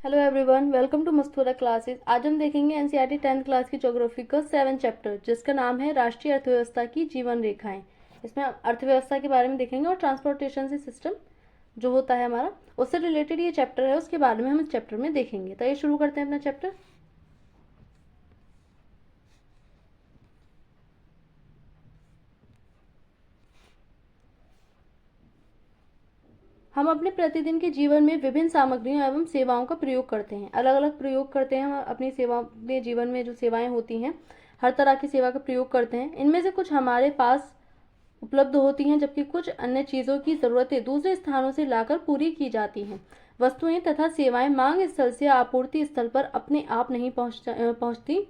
Hello everyone, welcome to Mastura classes. आज हम देखेंगे एनसीईआरटी 10th क्लास की ज्योग्राफी का 7 चैप्टर, जिसका नाम है राष्ट्रीय अर्थव्यवस्था की जीवन रेखाएं। इसमें अर्थव्यवस्था के बारे में देखेंगे और ट्रांसपोर्टेशन से सिस्टम जो होता है हमारा, उससे रिलेटेड ये चैप्टर है, उसके बारे में हम इस चैप्टर में देखेंगे। तो ये शुरू करते हैं अपना चैप्टर। हम अपने प्रतिदिन के जीवन में विभिन्न सामग्रियों एवं सेवाओं का प्रयोग करते हैं। अलग अलग प्रयोग करते हैं हम अपनी सेवा में, जीवन में जो सेवाएं होती हैं, हर तरह की सेवा का प्रयोग करते हैं। इनमें से कुछ हमारे पास उपलब्ध होती हैं, जबकि कुछ अन्य चीज़ों की ज़रूरतें दूसरे स्थानों से लाकर पूरी की जाती हैं। वस्तुएं तथा सेवाएं मांग स्थल से आपूर्ति स्थल पर अपने आप नहीं पहुंचती।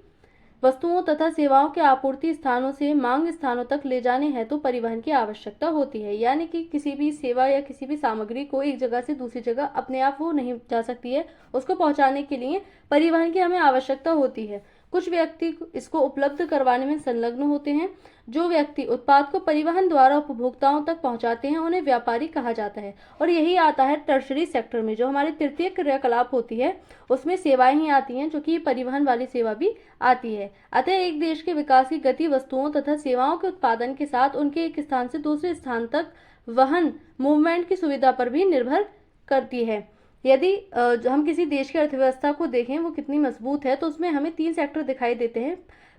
वस्तुओं तथा सेवाओं के आपूर्ति स्थानों से मांग स्थानों तक ले जाने हेतु परिवहन की आवश्यकता होती है। यानी कि किसी भी सेवा या किसी भी सामग्री को एक जगह से दूसरी जगह अपने आप वो नहीं जा सकती है, उसको पहुंचाने के लिए परिवहन की हमें आवश्यकता होती है। कुछ व्यक्ति इसको उपलब्ध करवाने में संलग्न होते हैं। जो व्यक्ति उत्पाद को परिवहन द्वारा उपभोक्ताओं तक पहुंचाते हैं उन्हें व्यापारी कहा जाता है। और यही आता है टर्शरी सेक्टर में, जो हमारी तृतीय क्रियाकलाप होती है उसमें सेवाएं ही आती हैं, जो कि परिवहन वाली सेवा भी आती है। अतः एक देश के विकास की गति वस्तुओं तथा सेवाओं के उत्पादन के साथ उनके एक स्थान से दूसरे स्थान तक वहन मूवमेंट की सुविधा पर भी निर्भर करती है। यदि हम किसी देश की अर्थव्यवस्था को देखें वो कितनी मजबूत है, तो उसमें हमें 3 सेक्टर दिखाई देते हैं,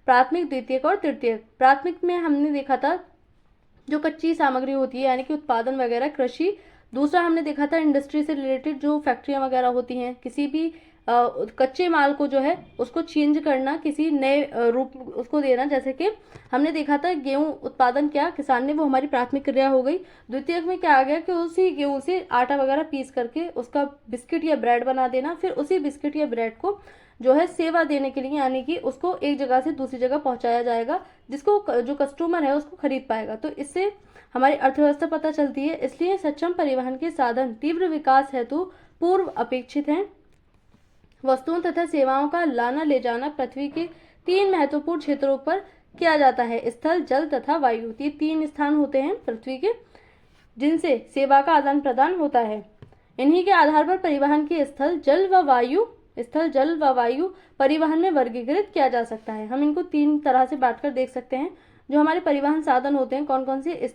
प्राथमिक, द्वितीयक और तृतीयक। प्राथमिक में हमने देखा था जो कच्ची सामग्री होती है, यानी कि उत्पादन वगैरह, कृषि। दूसरा हमने देखा था इंडस्ट्री से रिलेटेड जो फैक्ट्रियां वगैरह होती हैं, किसी भी कच्चे माल को जो है उसको चेंज करना, किसी नए रूप उसको देना। जैसे कि हमने देखा था गेहूं उत्पादन किया किसान ने, वो हमारी प्राथमिक क्रिया हो गई। द्वितीयक में क्या आ गया कि उसी गेहूं से आटा वगैरह पीस करके उसका बिस्किट या ब्रेड बना देना, फिर उसी बिस्किट या ब्रेड को जो है सेवा देने के लिए, यानी कि उसको एक जगह से दूसरी जगह पहुंचाया जाएगा, जिसको जो कस्टमर है उसको खरीद पाएगा। तो इससे हमारी अर्थव्यवस्था पता चलती है। इसलिए सक्षम परिवहन के साधन तीव्र विकास हेतु पूर्व अपेक्षित हैं। वस्तुओं तथा सेवाओं का लाना ले जाना पृथ्वी के 3 महत्वपूर्ण क्षेत्रों पर किया जाता है, स्थल, जल तथा वायु। ये 3 स्थान होते हैं पृथ्वी के, जिनसे सेवा का आदान प्रदान होता है। इन्हीं के आधार पर परिवहन के स्थल, जल व वायु परिवहन में वर्गीकृत किया जा सकता है। हम इनको 3 तरह से बांटकर देख सकते हैं। जो हमारे परिवहन साधन होते हैं कौन कौन से,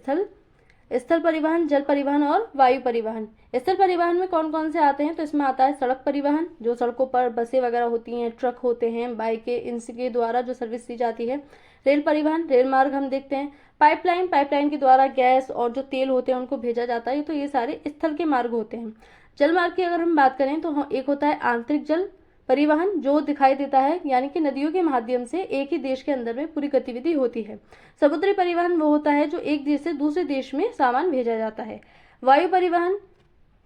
स्थल परिवहन, जल परिवहन और वायु परिवहन। स्थल परिवहन में कौन कौन से आते हैं, तो इसमें आता है सड़क परिवहन, जो सड़कों पर बसें वगैरह होती हैं, ट्रक होते हैं, बाइकें, इनके द्वारा जो सर्विस दी जाती है। रेल परिवहन, रेल मार्ग हम देखते हैं। पाइपलाइन के द्वारा गैस और जो तेल होते हैं उनको भेजा जाता है। तो ये सारे स्थल के मार्ग होते हैं। जल मार्ग की अगर हम बात करें तो एक होता है आंतरिक जल परिवहन, जो दिखाई देता है, यानी कि नदियों के माध्यम से एक ही देश के अंदर में पूरी गतिविधि होती है। समुद्री परिवहन वो होता है जो एक देश से दूसरे देश में सामान भेजा जाता है। वायु परिवहन,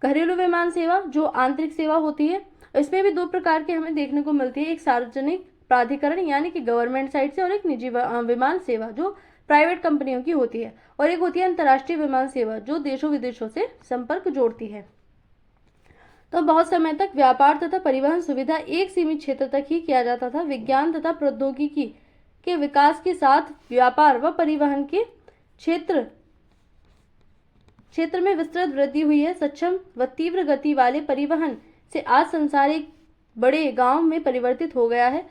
घरेलू विमान सेवा, जो आंतरिक सेवा होती है। इसमें भी 2 प्रकार के हमें देखने को मिलती है, एक सार्वजनिक प्राधिकरण यानी कि गवर्नमेंट साइड से, और एक निजी विमान सेवा जो प्राइवेट कंपनियों की होती है, और एक होती है अंतर्राष्ट्रीय विमान सेवा जो देशों विदेशों से संपर्क जोड़ती है। तो बहुत समय तक व्यापार तथा परिवहन सुविधा एक सीमित क्षेत्र तक ही किया जाता था। विज्ञान तथा प्रौद्योगिकी के विकास के साथ व्यापार व परिवहन के क्षेत्र में विस्तृत वृद्धि हुई है। सक्षम व तीव्र गति वाले परिवहन से आज संसार एक बड़े गांव में परिवर्तित हो गया है।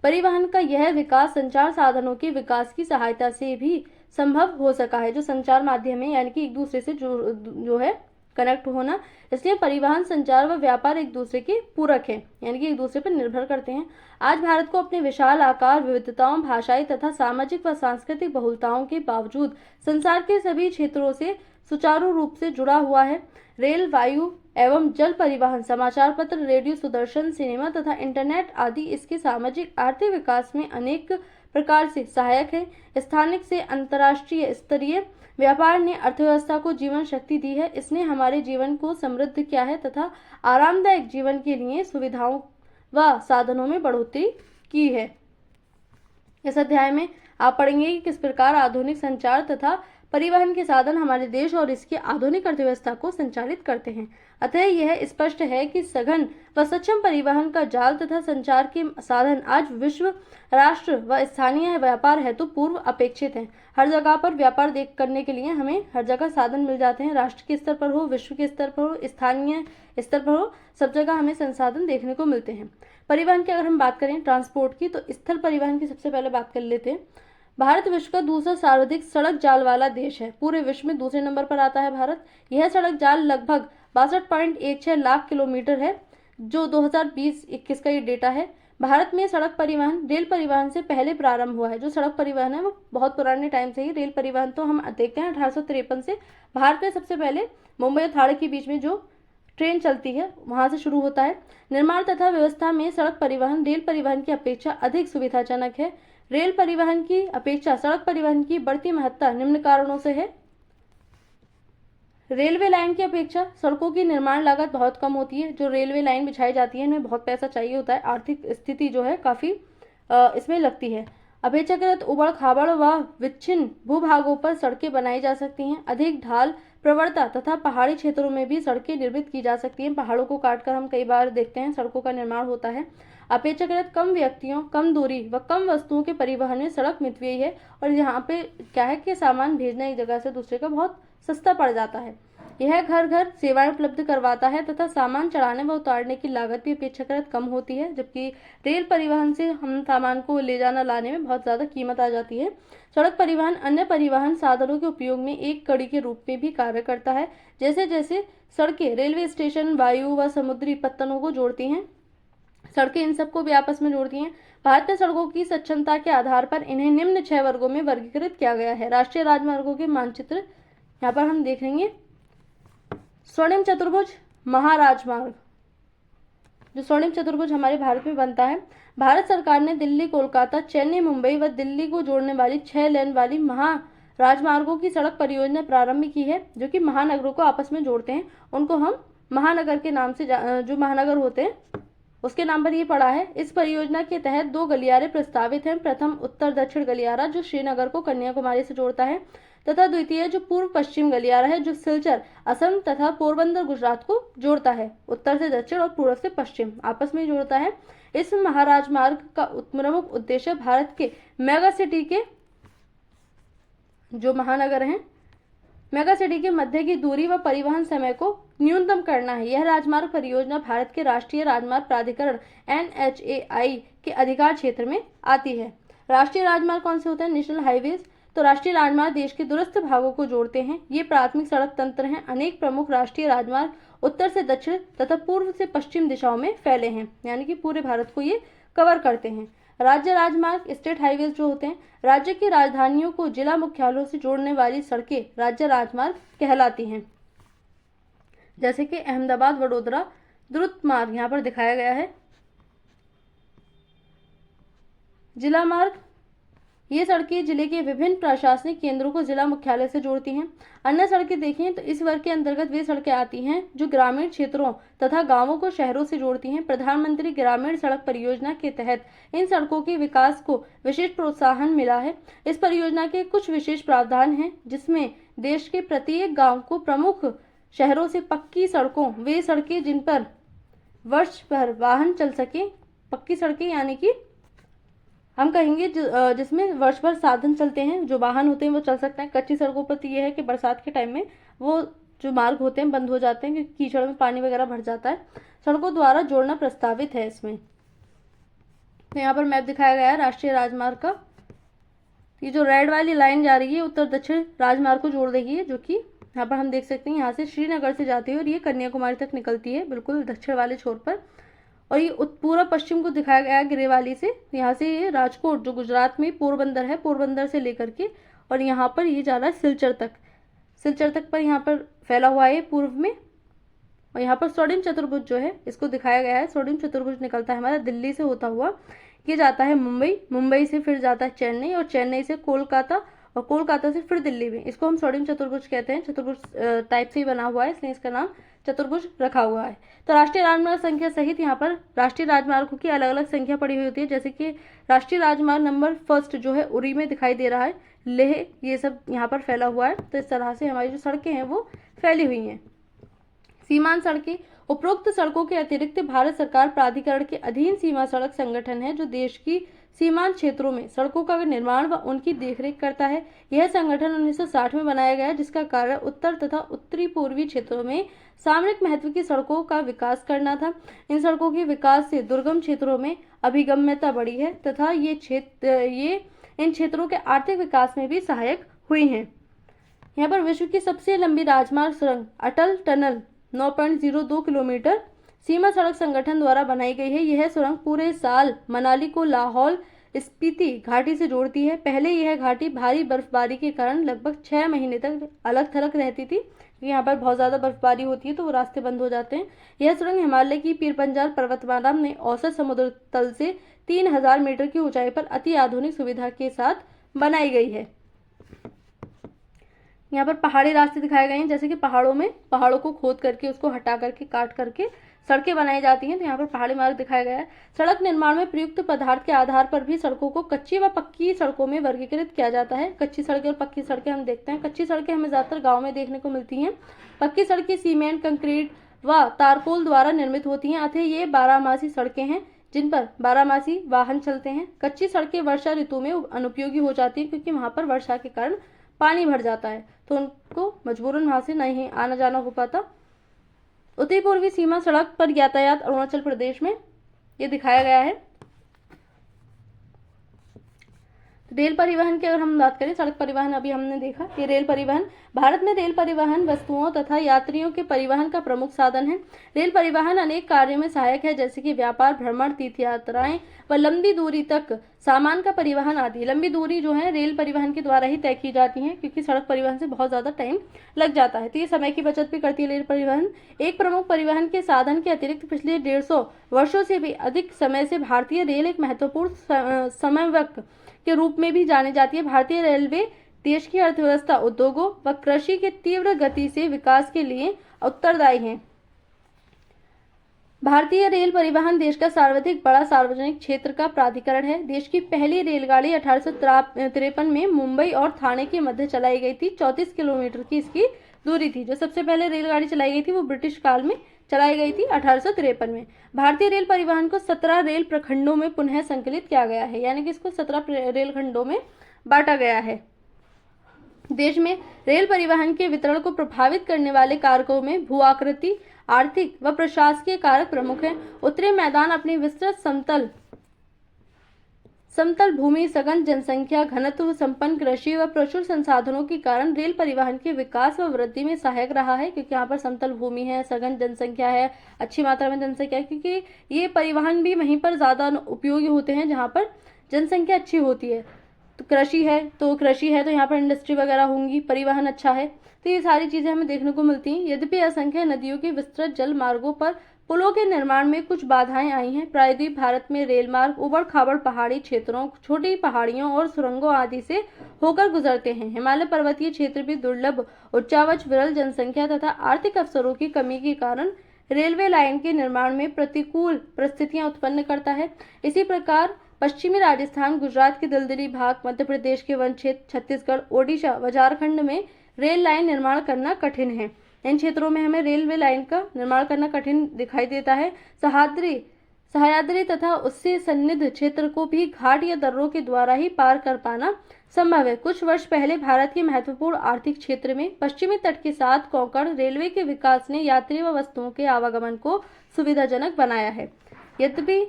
परिवहन का यह विकास संचार साधनों के विकास की सहायता से भी संभव हो सका है, जो संचार माध्यम है, यानी कि एक दूसरे से जो है कनेक्ट होना। इसलिए परिवहन, संचार व व्यापार एक दूसरे के पूरक हैं, यानी कि एक दूसरे पर निर्भर करते हैं। आज भारत को अपने विशाल आकार, विविधताओं, भाषाई तथा सामाजिक व सांस्कृतिक बहुलताओं के बावजूद संसार के सभी क्षेत्रों से सुचारू रूप से जुड़ा हुआ है। रेल, वायु एवं जल परिवहन, समाचार पत्र, रेडियो, दूरदर्शन, सिनेमा तथा इंटरनेट आदि इसके सामाजिक आर्थिक विकास में अनेक प्रकार से सहायक है। स्थानिक से अंतर्राष्ट्रीय स्तरीय व्यापार ने अर्थव्यवस्था को जीवन शक्ति दी है। इसने हमारे जीवन को समृद्ध किया है तथा आरामदायक जीवन के लिए सुविधाओं व साधनों में बढ़ोतरी की है। इस अध्याय में आप पढ़ेंगे कि किस प्रकार आधुनिक संचार तथा परिवहन के साधन हमारे देश और इसकी आधुनिक अर्थव्यवस्था को संचालित करते हैं। अतः यह स्पष्ट है कि सघन व सक्षम परिवहन का जाल तथा संचार के साधन आज विश्व, राष्ट्र व स्थानीय व्यापार हेतु पूर्व अपेक्षित हैं। हर जगह पर व्यापार करने के लिए हमें हर जगह साधन मिल जाते हैं। राष्ट्र के स्तर पर हो, विश्व के स्तर पर हो, स्थानीय स्तर पर हो, सब जगह हमें संसाधन देखने को मिलते हैं। परिवहन की अगर हम बात करें ट्रांसपोर्ट की, तो स्थल परिवहन की सबसे पहले बात कर लेते हैं। भारत विश्व का दूसरा सर्वाधिक सड़क जाल वाला देश है। पूरे विश्व में दूसरे नंबर पर आता है भारत। यह सड़क जाल लगभग 62.16 लाख किलोमीटर है, जो 2020-21 का ये डेटा है। भारत में सड़क परिवहन रेल परिवहन से पहले प्रारंभ हुआ है। जो सड़क परिवहन है वो बहुत पुराने टाइम से ही, रेल परिवहन तो हम देखते हैं 1853 से भारत में सबसे पहले मुंबई और थाने के बीच में जो ट्रेन चलती है वहां से शुरू होता है। निर्माण तथा व्यवस्था में सड़क परिवहन रेल परिवहन की अपेक्षा अधिक सुविधाजनक है। रेल परिवहन की अपेक्षा सड़क परिवहन की बढ़ती महत्ता निम्न कारणों से है। रेलवे लाइन की अपेक्षा सड़कों की निर्माण लागत बहुत कम होती है। जो रेलवे लाइन बिछाई जाती है इनमें बहुत पैसा चाहिए होता है। आर्थिक स्थिति जो है काफी इसमें लगती है। अपेक्षाकृत उबड़ खाबड़ व विच्छिन्न भूभागों पर सड़कें बनाई जा सकती हैं। अधिक ढाल प्रवणता तथा पहाड़ी क्षेत्रों में भी सड़कें निर्मित की जा सकती हैं। पहाड़ों को काटकर हम कई बार देखते हैं सड़कों का निर्माण होता है। अपेक्षाकृत कम व्यक्तियों, कम दूरी व कम वस्तुओं के परिवहन में सड़क मितव्ययी है। और यहाँ पे क्या है कि सामान भेजना एक जगह से दूसरे का बहुत सस्ता पड़ जाता है। यह घर घर सेवाएं उपलब्ध करवाता है तथा सामान चढ़ाने व उतारने की लागत भी अपेक्षाकृत कम होती है, जबकि रेल परिवहन से हम सामान को ले जाना लाने में बहुत ज्यादा कीमत आ जाती है। सड़क परिवहन अन्य परिवहन साधनों के उपयोग में एक कड़ी के रूप में भी कार्य करता है। जैसे जैसे सड़कें रेलवे स्टेशन, वायु व समुद्री पत्तनों को जोड़ती हैं, सड़कें इन सबको भी आपस में जोड़ती हैं। भारत में सड़कों की सक्षमता के आधार पर इन्हें निम्न 6 वर्गों में वर्गीकृत किया गया है। राष्ट्रीय राजमार्गों के मानचित्र यहाँ पर हम देखेंगे। स्वर्णिम चतुर्भुज महाराजमार्ग, जो स्वर्णिम चतुर्भुज हमारे भारत में बनता है। भारत सरकार ने दिल्ली, कोलकाता, चेन्नई, मुंबई व दिल्ली को जोड़ने वाली 6 लेन वाली महाराजमार्गों की सड़क परियोजना प्रारंभ की है, जो कि महानगरों को आपस में जोड़ते हैं। उनको हम महानगर के नाम से जो महानगर होते हैं उसके नाम पर ये पड़ा है। इस परियोजना के तहत 2 गलियारे प्रस्तावित हैं। प्रथम उत्तर दक्षिण गलियारा जो श्रीनगर को कन्याकुमारी से जोड़ता है, तथा द्वितीय जो पूर्व पश्चिम गलियारा है जो सिलचर असम तथा पोरबंदर गुजरात को जोड़ता है। उत्तर से दक्षिण और पूर्व से पश्चिम आपस में जोड़ता है। इस महाराजमार्ग का प्रमुख उद्देश्य भारत के मेगा सिटी के जो महानगर हैं, मेगा सिटी के मध्य की दूरी व परिवहन समय को न्यूनतम करना है। यह राजमार्ग परियोजना भारत के राष्ट्रीय राजमार्ग प्राधिकरण NHAI के अधिकार क्षेत्र में आती है। राष्ट्रीय राजमार्ग कौन से होते हैं? National highways. तो राष्ट्रीय राजमार्ग देश के दूरस्थ भागों को जोड़ते हैं। ये प्राथमिक सड़क तंत्र हैं। अनेक प्रमुख राष्ट्रीय राजमार्ग उत्तर से दक्षिण तथा पूर्व से पश्चिम दिशाओं में फैले हैं, यानी कि पूरे भारत को ये कवर करते हैं। राज्य राजमार्ग स्टेट हाईवेज जो होते हैं, राज्य की राजधानियों को जिला मुख्यालयों से जोड़ने वाली सड़कें राज्य राजमार्ग कहलाती हैं। जैसे कि अहमदाबाद वडोदरा द्रुत मार्ग यहाँ पर दिखाया गया है। जिला मार्ग, ये सड़कें जिले के विभिन्न प्रशासनिक केंद्रों को जिला मुख्यालय से जोड़ती हैं। अन्य सड़कें देखें तो इस वर्ग के अंतर्गत वे सड़कें आती हैं जो ग्रामीण क्षेत्रों तथा गांवों को शहरों से जोड़ती हैं। प्रधानमंत्री ग्रामीण सड़क परियोजना के तहत इन सड़कों के विकास को विशेष प्रोत्साहन मिला है। इस परियोजना के कुछ विशेष प्रावधान हैं, जिसमें देश के प्रत्येक गाँव को प्रमुख शहरों से पक्की सड़कों, वे सड़कें जिन पर वर्ष भर वाहन चल सके, पक्की सड़कें यानी कि हम कहेंगे जिसमें वर्ष भर साधन चलते हैं, जो वाहन होते हैं वो चल सकते हैं। कच्ची सड़कों पर तो ये है कि बरसात के टाइम में वो जो मार्ग होते हैं बंद हो जाते हैं क्योंकि कीचड़ में पानी वगैरह भर जाता है। सड़कों द्वारा जोड़ना प्रस्तावित है इसमें। तो यहाँ पर मैप दिखाया गया है राष्ट्रीय राजमार्ग का। ये जो रेड वाली लाइन जा रही है उत्तर दक्षिण राजमार्ग को जोड़ देगी, जो कि यहाँ पर हम देख सकते हैं यहाँ से श्रीनगर से जाती है और ये कन्याकुमारी तक निकलती है, बिल्कुल दक्षिण वाले छोर पर। और ये पूरा पश्चिम को दिखाया गया है ग्रे वाली से। यहाँ से ये राजकोट जो गुजरात में पोरबंदर है, पोरबंदर से लेकर के और यहाँ पर ये जा रहा है सिलचर तक। सिलचर तक पर यहाँ पर फैला हुआ है पूर्व में। और यहाँ पर स्वर्णिम चतुर्भुज जो है इसको दिखाया गया है। स्वर्णिम चतुर्भुज निकलता है हमारा दिल्ली से होता हुआ, ये जाता है मुंबई, मुंबई से फिर जाता है चेन्नई और चेन्नई से कोलकाता और कोलकाता से फिर दिल्ली में। इसको हम स्वर्णिम चतुर्भुज कहते हैं। चतुर्भुज टाइप से ही बना हुआ है, इसलिए इसका नाम चतुर्भुज रखा हुआ है। तो राष्ट्रीय राजमार्ग संख्या सहित यहाँ पर राष्ट्रीय राजमार्गों की अलग अलग संख्या पड़ी हुई होती है। जैसे कि राष्ट्रीय राजमार्ग नंबर 1 जो है उरी में दिखाई दे रहा है, लेह, ये सब यहाँ पर फैला हुआ है। तो इस तरह से हमारी जो सड़कें हैं वो फैली हुई हैं। सीमांत सड़कें उपरोक्त सड़कों के अतिरिक्त भारत सरकार प्राधिकरण के अधीन सीमा सड़क संगठन है जो देश की सीमांत क्षेत्रों में सड़कों का निर्माण व उनकी देखरेख करता है। यह संगठन 1960 में बनाया गया, जिसका कार्य उत्तर तथा उत्तरी पूर्वी क्षेत्रों में सामरिक महत्व की सड़कों का विकास करना था। इन सड़कों के विकास से दुर्गम क्षेत्रों में अभिगम्यता बढ़ी है तथा ये इन क्षेत्रों के आर्थिक विकास में भी सहायक हुई हैं। यहाँ पर विश्व की सबसे लंबी राजमार्ग सुरंग अटल टनल 9.02 किलोमीटर सीमा सड़क संगठन द्वारा बनाई गई है। यह सुरंग पूरे साल मनाली को लाहौल स्पीति घाटी से जोड़ती है। पहले यह घाटी भारी बर्फबारी के कारण लगभग 6 महीने तक अलग थलग रहती थी। यहाँ पर बहुत ज्यादा बर्फबारी होती है तो वो रास्ते बंद हो जाते हैं। यह सुरंग हिमालय की पीर पंजाल पर्वतमाला में औसत समुद्र तल से 3000 मीटर की ऊंचाई पर अति आधुनिक सुविधा के साथ बनाई गई है। यहाँ पर पहाड़ी रास्ते दिखाए गए हैं, जैसे कि पहाड़ों को खोद करके उसको हटा करके काट करके सड़कें बनाई जाती हैं। तो यहाँ पर पहाड़ी मार्ग दिखाया गया है। सड़क निर्माण में प्रयुक्त पदार्थ के आधार पर भी सड़कों को कच्ची व पक्की सड़कों में वर्गीकृत किया जाता है। कच्ची सड़कें और पक्की सड़कें हम देखते हैं। कच्ची सड़कें हमें ज्यादातर गाँव में देखने को मिलती हैं। पक्की सड़कें सीमेंट, कंक्रीट व तारकोल द्वारा निर्मित होती हैं, अतः ये 12मासी सड़कें हैं जिन पर 12मासी वाहन चलते हैं। कच्ची सड़कें वर्षा ऋतु में अनुपयोगी हो जाती है क्योंकि वहां पर वर्षा के कारण पानी भर जाता है, तो उनको मजबूरन वहां से नहीं आना जाना हो पाता। उत्तरी पूर्वी सीमा सड़क पर यातायात अरुणाचल प्रदेश में ये दिखाया गया है। रेल परिवहन की अगर हम बात करें, सड़क परिवहन अभी हमने देखा, ये रेल परिवहन। भारत में रेल परिवहन वस्तुओं तथा यात्रियों के परिवहन का प्रमुख साधन है। रेल परिवहन अनेक कार्यों में सहायक है, जैसे कि व्यापार, भ्रमण, तीर्थ यात्राएं व लंबी दूरी तक सामान का परिवहन आदि। लंबी दूरी जो है रेल परिवहन के द्वारा ही तय की जाती है, क्योंकि सड़क परिवहन से बहुत ज्यादा टाइम लग जाता है, तो ये समय की बचत भी करती है रेल परिवहन। एक प्रमुख परिवहन के साधन के अतिरिक्त पिछले 150 वर्षों से भी अधिक समय से भारतीय रेल एक महत्वपूर्ण समन्वयक के रूप में भी जानी जाती है। भारतीय रेलवे देश की अर्थव्यवस्था, उद्योगों व कृषि के तीव्र गति से विकास के लिए उत्तरदायी है। भारतीय रेल परिवहन देश का सर्वाधिक बड़ा सार्वजनिक क्षेत्र का प्राधिकरण है। देश की पहली रेलगाड़ी 1853 में मुंबई और ठाणे के मध्य चलाई गई थी। 34 किलोमीटर की इसकी दूरी थी। जो सबसे पहले रेलगाड़ी चलाई गई थी वो ब्रिटिश काल में चलाई गई थी 1853 में। भारतीय रेल परिवहन को 17 रेल प्रखंडों में पुनः संकलित किया गया है, यानी कि इसको 17 रेल खंडों में बांटा गया है। देश में रेल परिवहन के वितरण को प्रभावित करने वाले कारकों में भू आकृति, आर्थिक व प्रशासकीय कारक प्रमुख हैं। उत्तरी मैदान अपनी विस्तृत समतल भूमि, सघन जनसंख्या घनत्व, संपन्न कृषि व प्रचुर संसाधनों के कारण रेल परिवहन के विकास व वृद्धि में सहायक रहा है, क्योंकि यहाँ पर समतल भूमि है, सघन जनसंख्या है, अच्छी मात्रा में जनसंख्या है, क्योंकि ये परिवहन भी वहीं पर ज्यादा उपयोगी होते हैं जहाँ पर जनसंख्या अच्छी होती है। तो कृषि है तो यहाँ पर इंडस्ट्री वगैरह होंगी, परिवहन अच्छा है, तो ये सारी चीजें हमें देखने को मिलती हैं। यद्यपि असंख्य नदियों के विस्तृत जल मार्गों पर पुलों के निर्माण में कुछ बाधाएं आई हैं। प्रायद्वीप भारत में रेल मार्ग उबड़ खाबड़ पहाड़ी क्षेत्रों, छोटी पहाड़ियों और सुरंगों आदि से होकर गुजरते हैं। हिमालय पर्वतीय क्षेत्र भी दुर्लभ, उच्चावच, विरल जनसंख्या तथा आर्थिक अवसरों की कमी के कारण रेलवे लाइन के निर्माण में प्रतिकूल परिस्थितियां उत्पन्न करता है। इसी प्रकार पश्चिमी राजस्थान, गुजरात के दलदली भाग, मध्य प्रदेश के वन क्षेत्र, छत्तीसगढ़, ओडिशा व झारखंड में रेल लाइन निर्माण करना कठिन है। इन क्षेत्रों में हमें रेलवे लाइन का निर्माण करना कठिन दिखाई देता है। सह्याद्री तथा उससे सन्निध क्षेत्र को भी घाट या दर्रों के द्वारा ही पार कर पाना संभव है। कुछ वर्ष पहले भारत के महत्वपूर्ण आर्थिक क्षेत्र में पश्चिमी तट के साथ कोंकण रेलवे के विकास ने यात्री व वस्तुओं के आवागमन को सुविधाजनक बनाया है। यद्यपि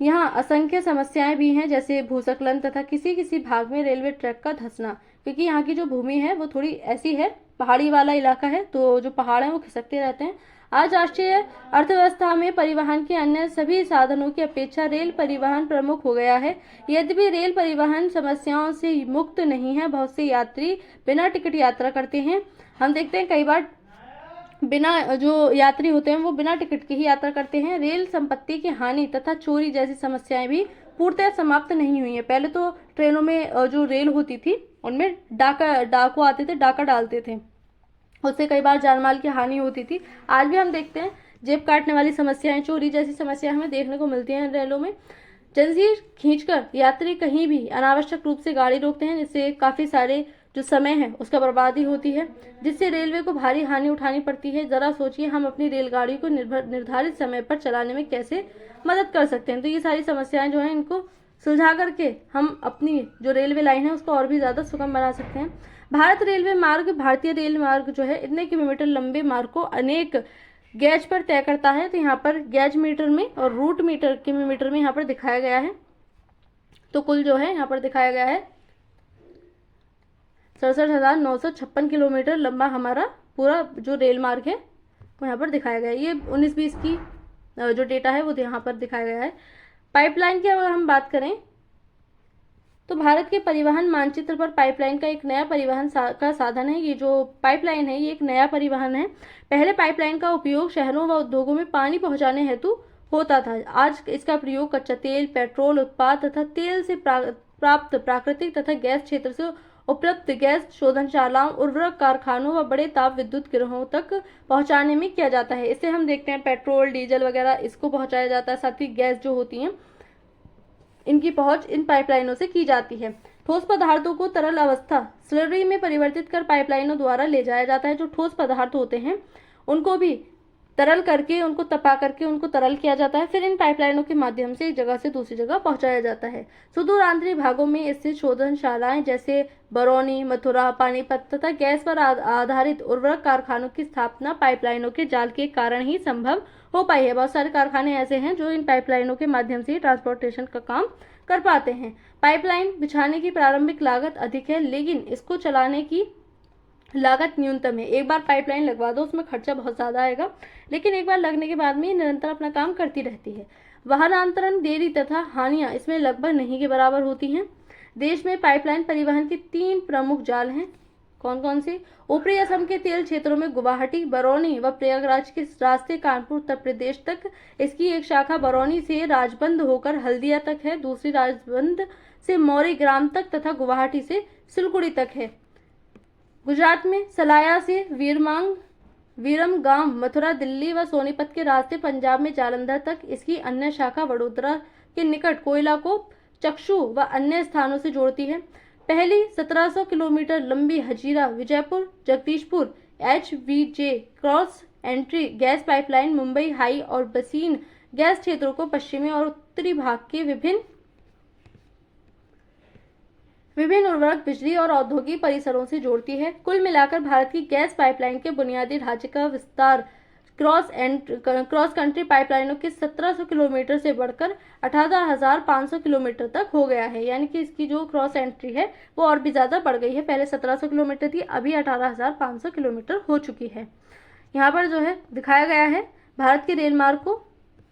यहाँ असंख्य समस्याएं भी हैं, जैसे भूस्खलन तथा किसी भाग में रेलवे ट्रैक का धंसना, क्योंकि यहाँ की जो भूमि है वो थोड़ी ऐसी है, पहाड़ी वाला इलाका है, तो जो पहाड़ हैं वो खिसकते रहते हैं। आज राष्ट्रीय अर्थव्यवस्था में परिवहन के अन्य सभी साधनों की अपेक्षा रेल परिवहन प्रमुख हो गया है। यद्यपि रेल परिवहन समस्याओं से मुक्त नहीं है। बहुत से यात्री बिना टिकट यात्रा करते हैं। हम देखते हैं कई बार जो यात्री होते हैं वो बिना टिकट के ही यात्रा करते हैं। रेल संपत्ति की हानि तथा चोरी जैसी समस्याएं भी पूर्णतः समाप्त नहीं हुई है। पहले तो ट्रेनों में जो रेल होती थी उनमें डाकू आते थे, डाका डालते थे, उससे कई बार जान माल की हानि होती थी। आज भी हम देखते हैं जेब काटने वाली समस्याएं, चोरी जैसी समस्याएं हमें देखने को मिलती हैं रेलों में। जंजीर खींचकर यात्री कहीं भी अनावश्यक रूप से गाड़ी रोकते हैं, जिससे काफी सारे जो समय है उसका बर्बादी होती है, जिससे रेलवे को भारी हानि उठानी पड़ती है। जरा सोचिए हम अपनी रेलगाड़ी को निर्धारित समय पर चलाने में कैसे मदद कर सकते हैं। तो ये सारी समस्याएं जो है इनको सुलझा करके हम अपनी जो रेलवे लाइन है उसको और भी ज्यादा सुगम बना सकते हैं। भारत रेलवे मार्ग, भारतीय रेल मार्ग जो है इतने किलोमीटर लंबे मार्ग को अनेक गेज पर तय करता है। तो यहाँ पर गेज मीटर में और रूट मीटर किलोमीटर में यहाँ पर दिखाया गया है। तो कुल जो है यहाँ पर दिखाया गया है 67,956 किलोमीटर लंबा हमारा पूरा जो रेल मार्ग है वो यहाँ पर दिखाया गया है। ये 19-20 की जो डेटा है वो यहाँ पर दिखाया गया है। पाइपलाइन की अगर हम बात करें तो भारत के परिवहन मानचित्र पर पाइपलाइन का एक नया परिवहन का साधन है। ये जो पाइपलाइन है ये एक नया परिवहन है। पहले पाइपलाइन का उपयोग शहरों व उद्योगों में पानी पहुंचाने हेतु होता था। आज इसका प्रयोग कच्चा तेल, पेट्रोल उत्पाद तथा तेल से प्राप्त प्राकृतिक तथा गैस क्षेत्र से उपलब्ध गैस शोधनशालाओं, उर्वरक कारखानों व बड़े ताप विद्युत गिरोहों तक पहुंचाने में किया जाता है। इससे हम देखते हैं पेट्रोल, डीजल वगैरह इसको पहुंचाया जाता है। साथ ही गैस जो होती है इनकी पहुंच इन पाइपलाइनों से की जाती है। ठोस पदार्थों को तरल अवस्था स्लरी में परिवर्तित कर पाइपलाइनों द्वारा ले जाया जाता है। जो ठोस पदार्थ होते हैं उनको भी तरल करके, उनको तपा करके उनको तरल किया जाता है, फिर इन पाइपलाइनों के माध्यम से एक जगह से दूसरी जगह पहुंचाया जाता है। सुदूर आंतरिक भागों में स्थित शोधनशालाएं जैसे बरौनी, मथुरा, पानीपत तथा गैस पर आधारित उर्वरक कारखानों की स्थापना पाइपलाइनों के जाल के कारण ही संभव हो पाई है। बहुत सारे कारखाने ऐसे हैं जो इन पाइपलाइनों के माध्यम से ट्रांसपोर्टेशन का काम कर पाते हैं। पाइपलाइन बिछाने की प्रारंभिक लागत अधिक है, लेकिन इसको चलाने की लागत न्यूनतम है। एक बार पाइपलाइन लगवा दो उसमें खर्चा बहुत ज्यादा आएगा, लेकिन एक बार लगने के बाद में निरंतर अपना काम करती रहती है। वाहनांतरण देरी तथा हानियां इसमें लगभग नहीं के बराबर होती हैं। देश में पाइपलाइन परिवहन के 3 प्रमुख जाल हैं। कौन कौन से? ऊपरी असम के तेल क्षेत्रों में गुवाहाटी, बरौनी व प्रयागराज के रास्ते कानपुर उत्तर प्रदेश तक। इसकी एक शाखा बरौनी से राजबंद होकर हल्दिया तक है, दूसरी राजबंद से मौरी ग्राम तक तथा गुवाहाटी से सिलगुड़ी तक है। गुजरात में सलाया से वीरमगाम, मथुरा, दिल्ली व सोनीपत के रास्ते, पंजाब में जालंधर तक। इसकी अन्य शाखा वडोदरा के निकट कोयला को चक्षु व अन्य स्थानों से जोड़ती है। पहली 1700 किलोमीटर लंबी Hazira Vijaypur Jagdishpur HVJ cross entry gas pipeline Mumbai high और बसीन गैस क्षेत्रों को पश्चिमी और उत्तरी भाग के विभिन्न उर्वरक, बिजली और औद्योगिक परिसरों से जोड़ती है। कुल मिलाकर भारत की गैस पाइपलाइन के बुनियादी ढांचे का विस्तार क्रॉस कंट्री पाइपलाइनों के 1700 किलोमीटर से बढ़कर 18,500 किलोमीटर तक हो गया है। यानी कि इसकी जो क्रॉस एंट्री है वो और भी ज्यादा बढ़ गई है। पहले 1700 किलोमीटर थी, अभी 18,500 किलोमीटर हो चुकी है। यहाँ पर जो है दिखाया गया है भारत के रेल मार्ग को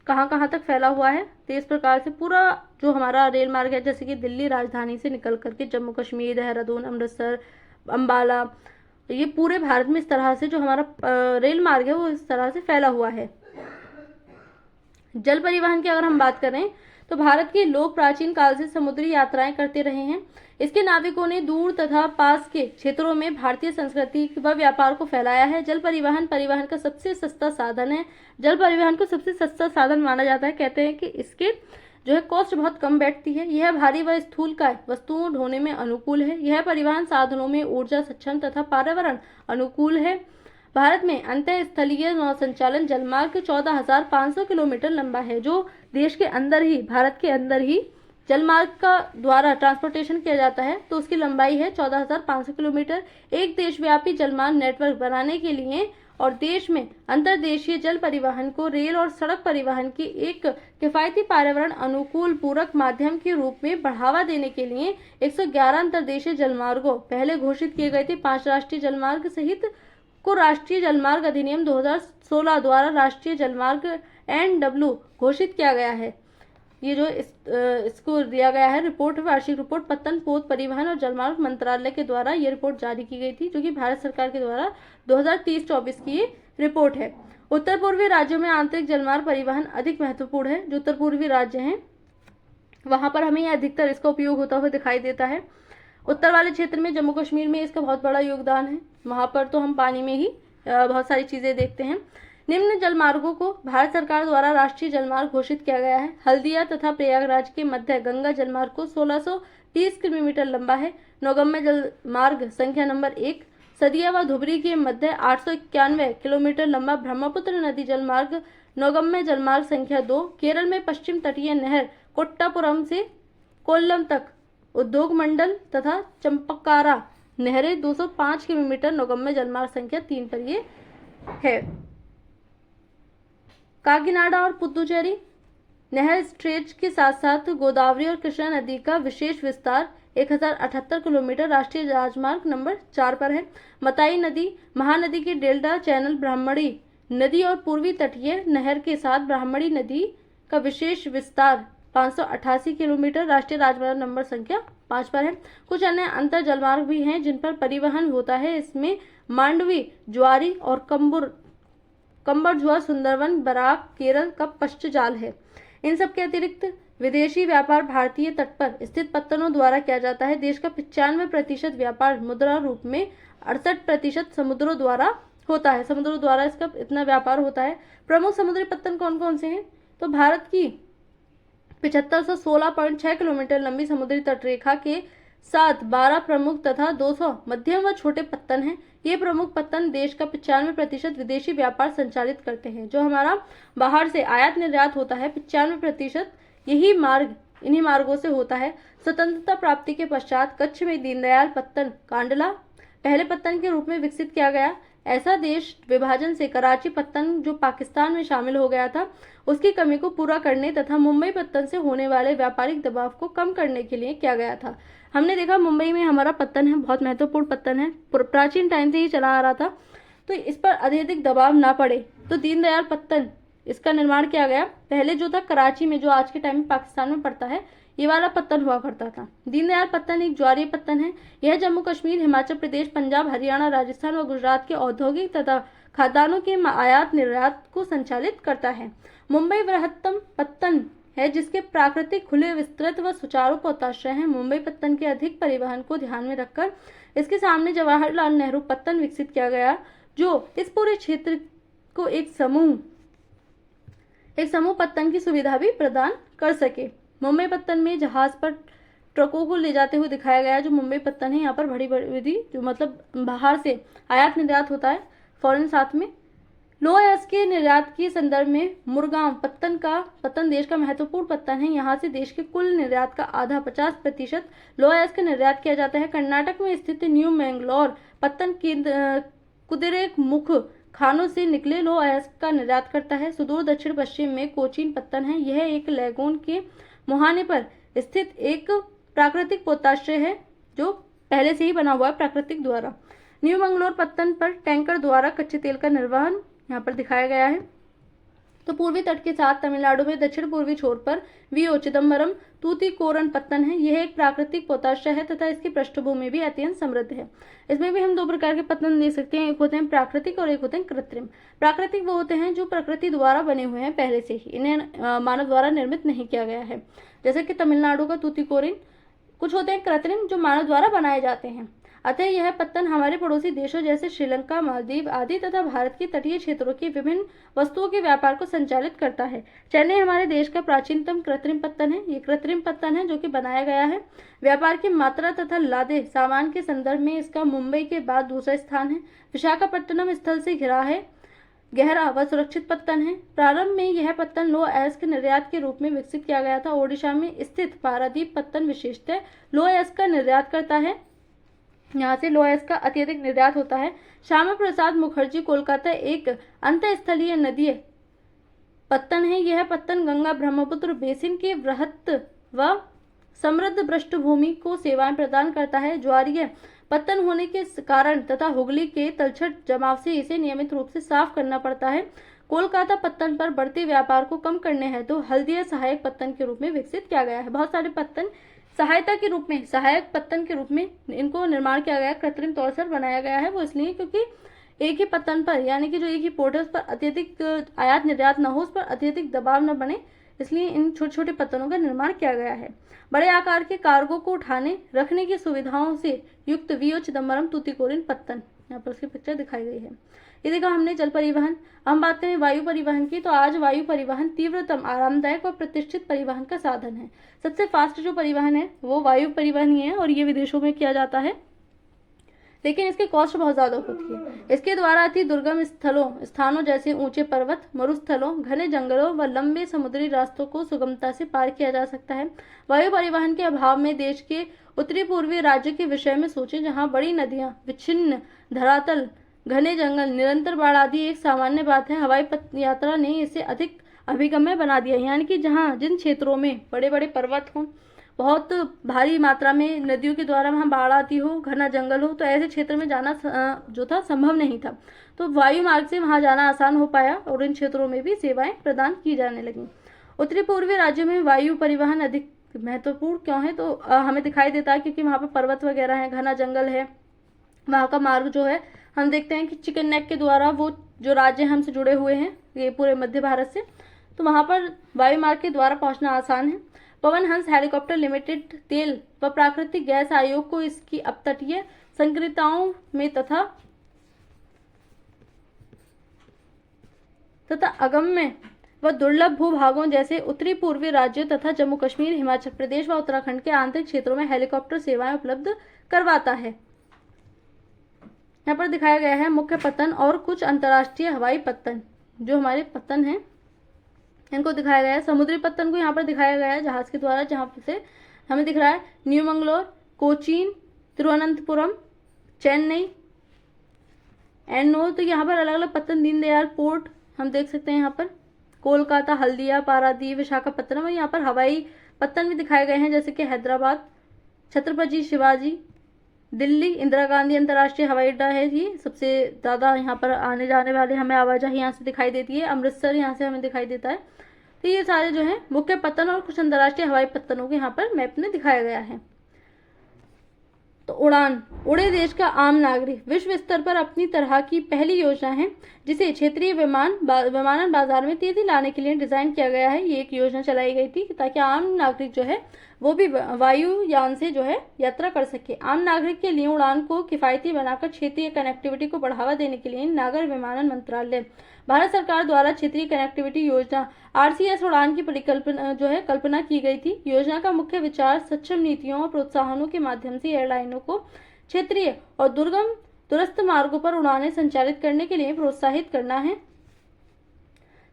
कहाँ कहाँ तक फैला हुआ है। तो इस प्रकार से पूरा जो हमारा रेल मार्ग है, जैसे कि दिल्ली राजधानी से निकल करके जम्मू कश्मीर, देहरादून, अमृतसर, अम्बाला, ये पूरे भारत में इस तरह से जो हमारा रेल मार्ग है वो इस तरह से फैला हुआ है। जल परिवहन की अगर हम बात करें तो भारत के लोग प्राचीन काल से समुद्री यात्राएं करते रहे हैं। इसके नाविकों ने दूर तथा पास के क्षेत्रों में भारतीय संस्कृति व व्यापार को फैलाया है। जल परिवहन का सबसे सस्ता साधन है। जल परिवहन को सबसे सस्ता साधन माना जाता है। कहते हैं कि इसके जो है कॉस्ट बहुत कम बैठती है। यह भारी व स्थूलकाय वस्तुओं ढोने में अनुकूल है। यह परिवहन साधनों में ऊर्जा सक्षम तथा पर्यावरण अनुकूल है। भारत में अंतःस्थलीय नौ संचालन जलमार्ग 14,500 किलोमीटर लंबा है। जो देश के अंदर ही, भारत के अंदर ही जलमार्ग का द्वारा ट्रांसपोर्टेशन किया जाता है, तो उसकी लंबाई है 14,500 किलोमीटर। एक देशव्यापी जलमार्ग नेटवर्क बनाने के लिए और देश में अंतर्देशीय जल परिवहन को रेल और सड़क परिवहन की एक किफायती पर्यावरण अनुकूल पूरक माध्यम के रूप में बढ़ावा देने के लिए 111 अंतर्देशीय जलमार्गों पहले घोषित किए गए थे। 5 राष्ट्रीय जलमार्ग सहित को राष्ट्रीय जलमार्ग अधिनियम 2016 द्वारा राष्ट्रीय जलमार्ग NW घोषित किया गया है। ये जो इसको दिया गया है रिपोर्ट, वार्षिक रिपोर्ट पत्तन पोत परिवहन और जलमार्ग मंत्रालय के द्वारा ये रिपोर्ट जारी की गई थी, जो कि भारत सरकार के द्वारा 2023-24 की ये रिपोर्ट है। उत्तर पूर्वी राज्यों में आंतरिक जलमार्ग परिवहन अधिक महत्वपूर्ण है। जो उत्तर पूर्वी राज्य हैं वहां पर हमें अधिकतर इसका उपयोग होता हुआ दिखाई देता है। उत्तर वाले क्षेत्र में, जम्मू कश्मीर में इसका बहुत बड़ा योगदान है। वहां पर तो हम पानी में ही बहुत सारी चीजें देखते हैं। निम्न जलमार्गों को भारत सरकार द्वारा राष्ट्रीय जलमार्ग घोषित किया गया है। हल्दिया तथा प्रयागराज के मध्य गंगा जलमार्ग को 1630 किलोमीटर लंबा है। नौगम्य जलमार्ग संख्या नंबर 1 सदिया व धुबरी के मध्य 891 किलोमीटर लंबा ब्रह्मपुत्र नदी जलमार्ग। नौगम्य जलमार्ग संख्या 2 केरल में पश्चिम तटीय नहर कोट्टापुरम से कोल्लम तक उद्योग मंडल तथा चंपकारा नहरें 205 किलोमीटर। नौगम्य जलमार्ग संख्या 3 पर ये है। काकीनाडा और पुदुचेरी नहर स्ट्रेच के साथ साथ गोदावरी और कृष्णा नदी का विशेष विस्तार 1078 किलोमीटर राष्ट्रीय राजमार्ग नंबर 4 पर है। मताई नदी महानदी के डेल्टा चैनल ब्राह्मणी नदी और पूर्वी तटीय नहर के साथ ब्राह्मणी नदी का विशेष विस्तार 588 किलोमीटर राष्ट्रीय राजमार्ग नंबर संख्या 5 पर है। कुछ अन्य अंतर जलमार्ग भी हैं जिन पर परिवहन होता है। इसमें मांडवी, ज्वारी और कंबरझुआ, सुंदरवन, बराक केरल का पश्च जाल है। इन सब के अतिरिक्त विदेशी व्यापार भारतीय तट पर स्थित पत्तनों द्वारा किया जाता है। देश का 95% व्यापार मुद्रा रूप में 68% समुद्रों द्वारा होता है। समुद्रों द्वारा इसका इतना व्यापार होता है। प्रमुख समुद्री पत्तन कौन कौन से हैं? तो भारत की 7516.6 किलोमीटर लंबी समुद्री तटरेखा के साथ 12 प्रमुख तथा 200 मध्यम व छोटे पत्तन हैं। ये प्रमुख पत्तन देश का 95% विदेशी व्यापार संचालित करते हैं। जो हमारा बाहर से आयात निर्यात होता है 95% इन्हीं मार्गों से होता है। स्वतंत्रता प्राप्ति के पश्चात कच्छ में दीनदयाल पत्तन कांडला पहले पत्तन के रूप में विकसित किया गया। ऐसा देश विभाजन से कराची पत्तन जो पाकिस्तान में शामिल हो गया था उसकी कमी को पूरा करने तथा मुंबई पत्तन से होने वाले व्यापारिक दबाव को कम करने के लिए किया गया था। हमने देखा मुंबई में हमारा पत्तन है, बहुत महत्वपूर्ण पत्तन है, प्राचीन टाइम से ही चला आ रहा था, तो इस पर अत्यधिक दबाव ना पड़े तो दीनदयाल पत्तन इसका निर्माण किया गया। पहले जो था कराची में, जो आज के टाइम में पाकिस्तान में पड़ता है, ये वाला पत्तन हुआ करता था। दीनदयाल पत्तन एक ज्वारीय पत्तन है। यह जम्मू कश्मीर, हिमाचल प्रदेश, पंजाब, हरियाणा, राजस्थान व गुजरात के औद्योगिक तथा खाद्यान्नों के आयात निर्यात को संचालित करता है। मुंबई बृहत्तम पत्तन है जिसके प्राकृतिक खुले विस्तृत व सुचारू पोताश्रय है। मुंबई पत्तन के अधिक परिवहन को ध्यान में रखकर इसके सामने जवाहरलाल नेहरू पत्तन विकसित किया गया जो इस पूरे क्षेत्र को एक समूह पत्तन की सुविधा भी प्रदान कर सके। मुंबई पत्तन में जहाज पर ट्रकों को ले जाते हुए दिखाया गया है। जो मुंबई पत्तन है यहाँ पर बड़ी बड़ी जो मतलब बाहर से आयात निर्यात होता है फॉरेन साथ में। लोह अयस्क के निर्यात के संदर्भ में मुरगांव पत्तन देश का महत्वपूर्ण पत्तन है। यहाँ से देश के कुल निर्यात का आधा 50% लोह अयस्क का निर्यात किया जाता है। कर्नाटक में स्थित न्यू मैंगलोर पत्तन कुदिरेमुख खानों से निकले लोह अयस्क का निर्यात करता है। सुदूर दक्षिण पश्चिम में कोचीन पत्तन है। यह एक लैगून के मुहाने पर स्थित एक प्राकृतिक पोताश्रय है जो पहले से ही बना हुआ है प्राकृतिक द्वारा। न्यू मंगलोर पत्तन पर टैंकर द्वारा कच्चे तेल का निर्वहन यहाँ पर दिखाया गया है। तो पूर्वी तट के साथ तमिलनाडु में दक्षिण पूर्वी छोर पर वीओ चिदम्बरम तूतीकोरन पत्तन है। यह एक प्राकृतिक पोताश्रय है तथा इसकी पृष्ठभूमि भी अत्यंत समृद्ध है। इसमें भी हम दो प्रकार के पत्तन देख सकते हैं, एक होते हैं प्राकृतिक और एक होते हैं कृत्रिम। प्राकृतिक वो होते हैं जो प्रकृति द्वारा बने हुए हैं पहले से ही, इन्हें मानव द्वारा निर्मित नहीं किया गया है, जैसे कि तमिलनाडु का तूतीकोरिन। कुछ होते हैं कृत्रिम जो मानव द्वारा बनाए जाते हैं। अतः यह पत्तन हमारे पड़ोसी देशों जैसे श्रीलंका, मालदीव आदि तथा भारत के तटीय क्षेत्रों की विभिन्न वस्तुओं के व्यापार को संचालित करता है। चेन्नई हमारे देश का प्राचीनतम कृत्रिम पत्तन है। ये कृत्रिम पत्तन है जो कि बनाया गया है। व्यापार की मात्रा तथा लादे सामान के संदर्भ में इसका मुंबई के बाद दूसरा स्थान है। विशाखापट्टनम स्थल से घिरा है, गहरा व सुरक्षित पत्तन है। प्रारंभ में यह पत्तन लोह अयस्क निर्यात के रूप में विकसित किया गया था। ओडिशा में स्थित पारादीप पत्तन विशेषतः लोह अयस्क का निर्यात करता है। यहाँ से लोह अयस्क का अत्यधिक निर्यात होता है। श्यामा प्रसाद मुखर्जी कोलकाता एक अंतःस्थलीय नदीय पत्तन है। यह पत्तन गंगा ब्रह्मपुत्र बेसिन के वृहत व समृद्ध पृष्ठभूमि को सेवाएं प्रदान करता है। ज्वारीय पत्तन होने के कारण तथा हुगली के तलछट जमाव से इसे नियमित रूप से साफ करना पड़ता है। कोलकाता पत्तन पर बढ़ते व्यापार को कम करने हेतु हल्दिया सहायक पत्तन के रूप में विकसित किया गया है। बहुत सारे पत्तन सहायक पत्तन के रूप में इनको निर्माण किया गया, कृत्रिम तौर से बनाया गया है। वो इसलिए क्योंकि एक ही पत्तन पर, यानी कि जो एक ही पोर्ट है उस पर अत्यधिक आयात निर्यात न हो, उस पर अत्यधिक दबाव न बने, इसलिए इन छोटे छोटे पत्तनों का निर्माण किया गया है। बड़े आकार के कार्गो को उठाने रखने की सुविधाओं से युक्त वीओ चिदम्बरम तूतीकोरिन पत्तन। यहाँ पर उसकी पिक्चर दिखाई गई है। ये देखा हमने जल परिवहन। हम बात करें वायु परिवहन की, तो आज वायु परिवहन तीव्रतम, आरामदायक और प्रतिष्ठित परिवहन का साधन है। सबसे फास्ट जो परिवहन है वो वायु परिवहन ही है और ये विदेशों में किया जाता है, लेकिन इसकी कॉस्ट बहुत ज्यादा होती है। इसके द्वारा अति दुर्गम स्थानों जैसे ऊंचे पर्वत, मरुस्थलों, घने जंगलों व लंबे समुद्री रास्तों को सुगमता से पार किया जा सकता है। वायु परिवहन के अभाव में देश के उत्तरी पूर्वी राज्य के विषय में सोचें, जहां बड़ी नदियां, विच्छिन्न धरातल, घने जंगल, निरंतर बाढ़ आदि एक सामान्य बात है। हवाई यात्रा ने इसे अधिक अभिगम्य बना दिया, यानी कि जहाँ जिन क्षेत्रों में बड़े बड़े पर्वत हों, बहुत भारी मात्रा में नदियों के द्वारा वहाँ बाढ़ आती हो, घना जंगल हो, तो ऐसे क्षेत्र में जाना जो था संभव नहीं था। तो वायु मार्ग से वहाँ जाना आसान हो पाया और इन क्षेत्रों में भी सेवाएं प्रदान की जाने लगी। उत्तरी पूर्वी राज्यों में वायु परिवहन अधिक महत्वपूर्ण क्यों है, तो हमें दिखाई देता है क्योंकि वहाँ पर पर्वत वगैरह है, घना जंगल है। वहाँ का मार्ग जो है हम देखते हैं कि चिकन नेक के द्वारा वो जो राज्य हमसे जुड़े हुए हैं ये पूरे मध्य भारत से, तो वहाँ पर वायु मार्ग के द्वारा पहुँचना आसान है। पवन हंस हेलीकॉप्टर लिमिटेड तेल व प्राकृतिक गैस आयोग को इसकी अपतटीय संक्रांताओं में तथा अगम्य व दुर्लभ भूभागों जैसे उत्तरी पूर्वी राज्यों तथा जम्मू कश्मीर, हिमाचल प्रदेश व उत्तराखंड के आंतरिक क्षेत्रों में हेलीकॉप्टर सेवाएं उपलब्ध करवाता है। यहाँ पर दिखाया गया है मुख्य पत्तन और कुछ अंतर्राष्ट्रीय हवाई पत्तन, जो हमारे पत्तन हैं इनको दिखाया गया है। समुद्री पत्तन को यहाँ पर दिखाया गया है जहाज के द्वारा, जहाँ से हमें दिख रहा है न्यू मंगलोर, कोचीन, तिरुवनंतपुरम, चेन्नई, एन्नोर। तो यहाँ पर अलग अलग पत्तन, दीनदयाल पोर्ट हम देख सकते हैं, यहाँ पर कोलकाता, हल्दिया, पारादीप, विशाखापत्तनम, और यहाँ पर हवाई पत्तन भी दिखाए गए हैं जैसे कि हैदराबाद, छत्रपति शिवाजी, दिल्ली, इंदिरा गांधी अंतर्राष्ट्रीय हवाई अड्डा है, ये सबसे ज्यादा यहाँ पर आने जाने वाले हमें आवाजाही यहाँ से दिखाई देती है। अमृतसर यहाँ से हमें दिखाई देता है। तो ये सारे जो है मुख्य पत्तन और कुछ अंतर्राष्ट्रीय हवाई पत्तनों को यहाँ पर मैप में दिखाया गया है। तो उड़ान, उड़े देश का आम नागरिक विश्व स्तर पर अपनी तरह की पहली योजना है जिसे क्षेत्रीय विमानन बाजार में तेजी लाने के लिए डिजाइन किया गया है। ये एक योजना चलाई गई थी ताकि आम नागरिक जो है वो भी वायुयान से जो है यात्रा कर सके। आम नागरिक के लिए उड़ान को किफायती बनाकर क्षेत्रीय कनेक्टिविटी को बढ़ावा देने के लिए नागर विमानन मंत्रालय, भारत सरकार द्वारा क्षेत्रीय कनेक्टिविटी योजना RCS उड़ान की परिकल्पना जो है कल्पना की गई थी। योजना का मुख्य विचार सक्षम नीतियों और प्रोत्साहनों के माध्यम से एयरलाइनों को क्षेत्रीय और दूरस्थ मार्गों पर उड़ानें संचालित करने के लिए प्रोत्साहित करना है।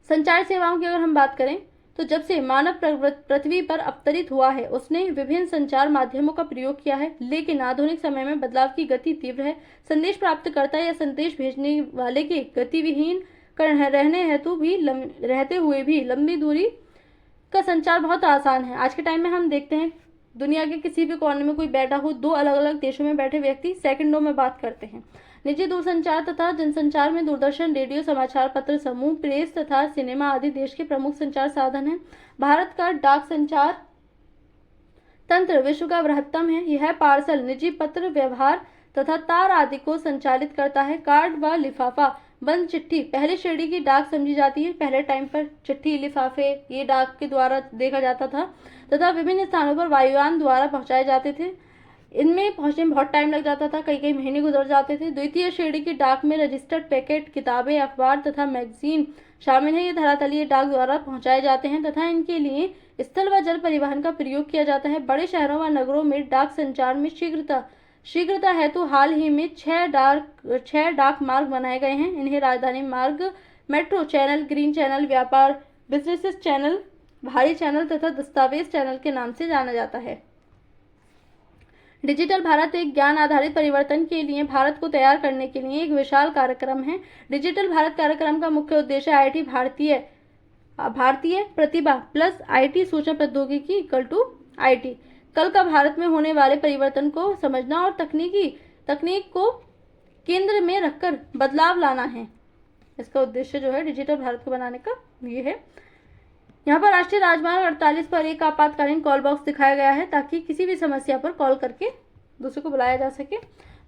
संचार सेवाओं की अगर हम बात करें तो जब से मानव पृथ्वी पर अवतरित हुआ है उसने विभिन्न संचार माध्यमों का प्रयोग किया है, लेकिन आधुनिक समय में बदलाव की गति तीव्र है। संदेश प्राप्तकर्ता या संदेश भेजने वाले के गतिविहीन रहते हुए भी लंबी दूरी का संचार बहुत आसान है। आज के टाइम में हम देखते हैं दुनिया के किसी भी कोने में कोई बैठा हो, दो अलग अलग देशों में बैठे व्यक्ति सेकंडों में बात करते हैं। निजी दूरसंचार तथा जनसंचार में दूरदर्शन, रेडियो, समाचार पत्र समूह, प्रेस तथा सिनेमा आदि देश के प्रमुख संचार साधन हैं। भारत का डाक संचार तंत्र विश्व का बृहत्तम है। यह पार्सल, निजी पत्र व्यवहार तथा तार आदि को संचालित करता है। कार्ड व लिफाफा बंद चिट्ठी पहली श्रेणी की डाक समझी जाती है। पहले टाइम पर चिट्ठी, लिफाफे ये डाक के द्वारा देखा जाता था तथा विभिन्न स्थानों पर वायुयान द्वारा पहुंचाए जाते थे। इनमें पहुंचने में बहुत टाइम लग जाता था, कई महीने गुजर जाते थे। द्वितीय श्रेणी की डाक में रजिस्टर्ड पैकेट, किताबें, अखबार तथा मैगजीन शामिल है। ये धरातलीय डाक द्वारा पहुंचाए जाते हैं तथा इनके लिए स्थल व जल परिवहन का प्रयोग किया जाता है। बड़े शहरों व नगरों में डाक संचार में शीघ्रता हेतु हाल ही में 6 डाक मार्ग बनाए गए हैं। इन्हें राजधानी मार्ग, मेट्रो चैनल, ग्रीन चैनल, व्यापार बिजनेसेस चैनल, भारी चैनल तथा दस्तावेज चैनल के नाम से जाना जाता है। डिजिटल भारत एक ज्ञान आधारित परिवर्तन के लिए भारत को तैयार करने के लिए एक विशाल कार्यक्रम है। डिजिटल भारत कार्यक्रम का मुख्य उद्देश्य IT भारतीय प्रतिभा प्लस IT सूचना प्रौद्योगिकी = IT कल का भारत में होने वाले परिवर्तन को समझना और तकनीक को केंद्र में रखकर बदलाव लाना है। इसका उद्देश्य जो है डिजिटल भारत को बनाने का ये है। यहाँ पर राष्ट्रीय राजमार्ग 48 पर एक आपातकालीन कॉल बॉक्स दिखाया गया है ताकि किसी भी समस्या पर कॉल करके दूसरे को बुलाया जा सके।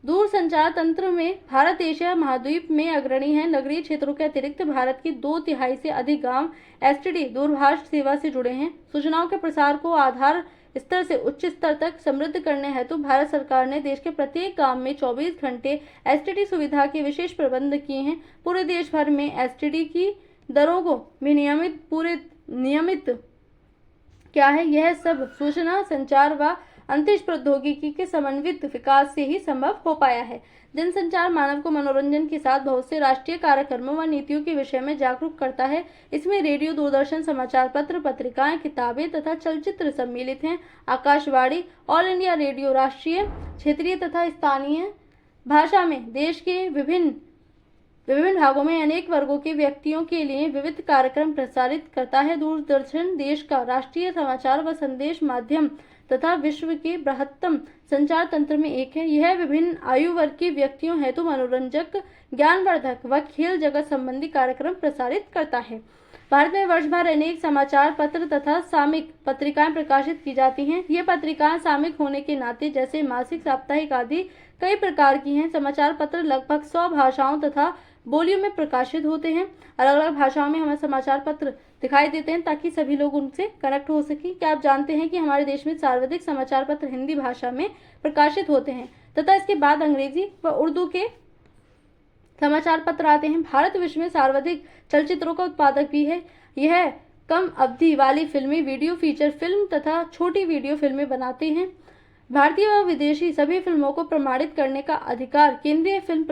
दूर संचार तंत्र में भारत एशिया महाद्वीप में अग्रणी है। नगरीय क्षेत्रों के अतिरिक्त भारत की 2/3 से अधिक गांव STD दूरभाष सेवा से जुड़े हैं। सूचनाओं के प्रसार को आधार स्तर से उच्च स्तर तक समृद्ध करने हेतु भारत सरकार ने देश के प्रत्येक गांव में 24 घंटे एसटीडी सुविधा के विशेष प्रबंध किए हैं। पूरे देश भर में एसटीडी की दरों को नियमित क्या है, यह सब सूचना संचार व अंतरिक्ष प्रौद्योगिकी के समन्वित विकास से ही संभव हो पाया है। जनसंचार मानव को मनोरंजन के साथ बहुत से राष्ट्रीय कार्यक्रमों व नीतियों के विषय में जागरूक करता है। इसमें रेडियो, दूरदर्शन, समाचार पत्र, पत्रिकाएं, किताबें तथा चलचित्र सम्मिलित हैं। आकाशवाणी, ऑल इंडिया रेडियो राष्ट्रीय, क्षेत्रीय तथा स्थानीय भाषा में देश के विभिन्न भागों में अनेक वर्गों के व्यक्तियों के लिए विविध कार्यक्रम प्रसारित करता है। दूरदर्शन देश का राष्ट्रीय समाचार व संदेश माध्यम तथा विश्व के बृहत्तम संचार तंत्र में एक है। यह विभिन्न आयु वर्ग के व्यक्तियों हेतु मनोरंजक, ज्ञानवर्धक व खेल जगत संबंधी कार्यक्रम प्रसारित करता है। भारत में वर्ष भर अनेक समाचार पत्र तथा सामयिक पत्रिकाएं प्रकाशित की जाती हैं। ये पत्रिकाएं सामयिक होने के नाते जैसे मासिक, साप्ताहिक आदि कई प्रकार की हैं। समाचार पत्र लगभग 100 भाषाओं तथा बोलियों में प्रकाशित होते हैं। अलग अलग भाषाओं में हमें समाचार पत्र दिखाई देते हैं ताकि सभी लोग उनसे कनेक्ट हो सके। क्या आप जानते हैं कि हमारे देश में सर्वाधिक समाचार पत्र हिंदी भाषा में प्रकाशित होते हैं तथा इसके बाद अंग्रेजी व उर्दू के समाचार पत्र आते हैं। भारत विश्व में सर्वाधिक चलचित्रों का उत्पादक भी है। यह कम अवधि वाली फिल्में, वीडियो, फीचर फिल्म तथा छोटी वीडियो फिल्में बनाते हैं। भारतीय व विदेशी सभी फिल्मों को प्रमाणित करने का अधिकार केंद्रीय फिल्म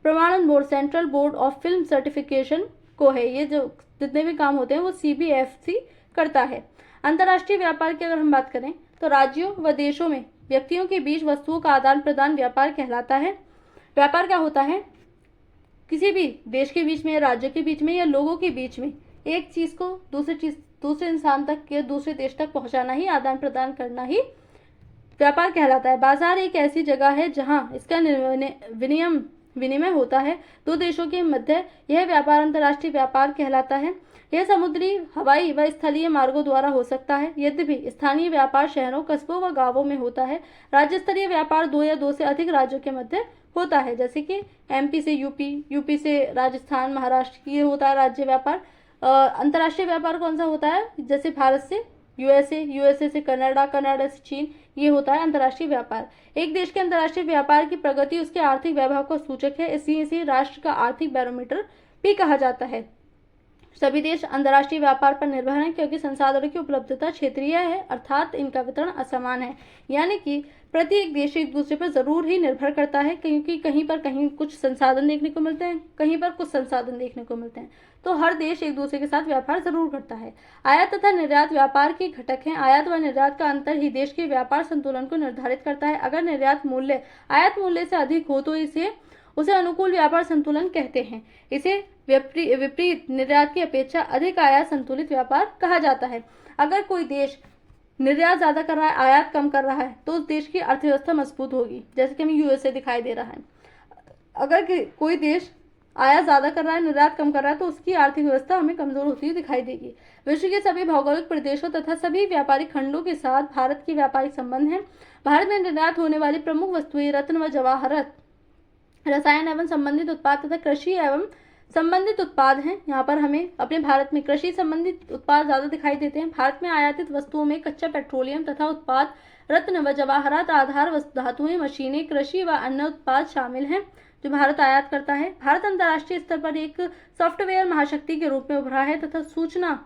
प्रमाणन board, central board of film certification को है। ये जो जितने भी काम होते हैं वो CBFC करता है। अंतर्राष्ट्रीय व्यापार की अगर हम बात करें तो राज्यों व देशों में व्यक्तियों के बीच वस्तुओं का आदान प्रदान व्यापार कहलाता है। व्यापार क्या होता है? किसी भी देश के बीच में, राज्य के बीच में या लोगों के बीच में एक चीज को दूसरे इंसान तक या दूसरे देश तक पहुंचाना ही, आदान प्रदान करना ही व्यापार कहलाता है। बाजार एक ऐसी जगह है जहां इसका विनिमय होता है दो देशों के मध्य। यह व्यापार अंतर्राष्ट्रीय व्यापार कहलाता है। यह समुद्री, हवाई व स्थलीय मार्गों द्वारा हो सकता है। यद्यपि स्थानीय व्यापार शहरों, कस्बों व गांवों में होता है। राज्य स्तरीय व्यापार 2 या 2 से अधिक राज्यों के मध्य होता है, जैसे कि MP से यूपी, यूपी से राजस्थान, महाराष्ट्र की होता है राज्य व्यापार। अंतर्राष्ट्रीय व्यापार कौन सा होता है? जैसे भारत से USA, USA से कनाडा, कनाडा से चीन, ये होता है अंतर्राष्ट्रीय व्यापार। एक देश के अंतर्राष्ट्रीय व्यापार की प्रगति उसके आर्थिक वैभव का सूचक है, इसलिए इसे राष्ट्र का आर्थिक बैरोमीटर भी कहा जाता है। सभी देश अंतर्राष्ट्रीय व्यापार पर निर्भर हैं क्योंकि संसाधनों की उपलब्धता क्षेत्रीय है, अर्थात इनका वितरण असमान है। यानी कि प्रत्येक देश एक दूसरे पर जरूर ही निर्भर करता है, क्योंकि कहीं कुछ संसाधन देखने को मिलते हैं, कहीं पर कुछ संसाधन देखने को मिलते हैं। तो हर देश एक दूसरे के साथ व्यापार जरूर करता है। आयात तथा निर्यात व्यापार के घटक हैं। आयात व निर्यात का अंतर ही देश के व्यापार संतुलन को निर्धारित करता है। अगर निर्यात मूल्य आयात मूल्य से अधिक हो तो उसे अनुकूल व्यापार संतुलन कहते हैं। इसे विपरीत निर्यात की अपेक्षा अधिक आयात संतुलित व्यापार कहा जाता है। अगर कोई देश निर्यात ज्यादा कर रहा है, आयात कम कर रहा है, तो उस देश की अर्थव्यवस्था मजबूत होगी, जैसे कि हमें USA दिखाई दे रहा है। अगर कोई देश आयात ज्यादा कर रहा है, निर्यात कम कर रहा है, तो उसकी आर्थिक व्यवस्था हमें कमजोर होती हुई दिखाई देगी। विश्व के सभी भौगोलिक प्रदेशों तथा सभी व्यापारिक खंडों के साथ भारत के व्यापारिक संबंध हैं। भारत में निर्यात होने वाली प्रमुख वस्तुएं रत्न व जवाहरात, रसायन एवं संबंधित उत्पाद तथा कृषि एवं संबंधित उत्पाद हैं। यहाँ पर हमें अपने भारत में कृषि संबंधित उत्पाद ज्यादा दिखाई देते हैं। भारत में आयातित वस्तुओं में कच्चा पेट्रोलियम तथा उत्पाद, रत्न व जवाहरात, आधार धातुएं, मशीनें, कृषि व अन्य उत्पाद शामिल हैं जो भारत आयात करता है। भारत अंतर्राष्ट्रीय स्तर पर एक सॉफ्टवेयर महाशक्ति के रूप में उभरा है तथा सूचना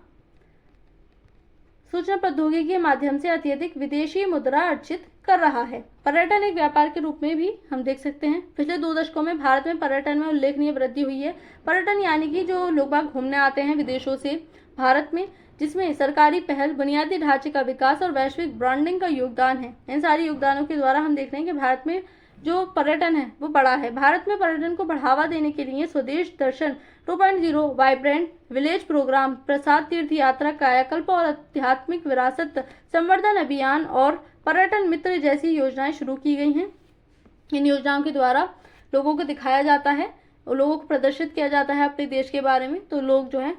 प्रौद्योगिकी के माध्यम से अत्यधिक विदेशी मुद्रा अर्जित कर रहा है। पर्यटन एक व्यापार के रूप में भी हम देख सकते हैं। पिछले 2 दशकों में भारत में पर्यटन में उल्लेखनीय वृद्धि हुई है। पर्यटन यानी कि जो लोग बाग घूमने आते हैं विदेशों से भारत में, जिसमें सरकारी पहल, बुनियादी ढांचे का विकास और वैश्विक ब्रांडिंग का योगदान है। इन सारी योगदानों के द्वारा हम देख रहे हैं कि भारत में जो पर्यटन है वो बढ़ा है। भारत में पर्यटन को बढ़ावा देने के लिए स्वदेश दर्शन 2.0, वाइब्रेंट विलेज प्रोग्राम, प्रसाद तीर्थ यात्रा, कायाकल्प और आध्यात्मिक विरासत संवर्धन अभियान और पर्यटन मित्र जैसी योजनाएं शुरू की गई हैं। इन योजनाओं के द्वारा लोगों को दिखाया जाता है और लोगों को प्रदर्शित किया जाता है अपने देश के बारे में, तो लोग जो है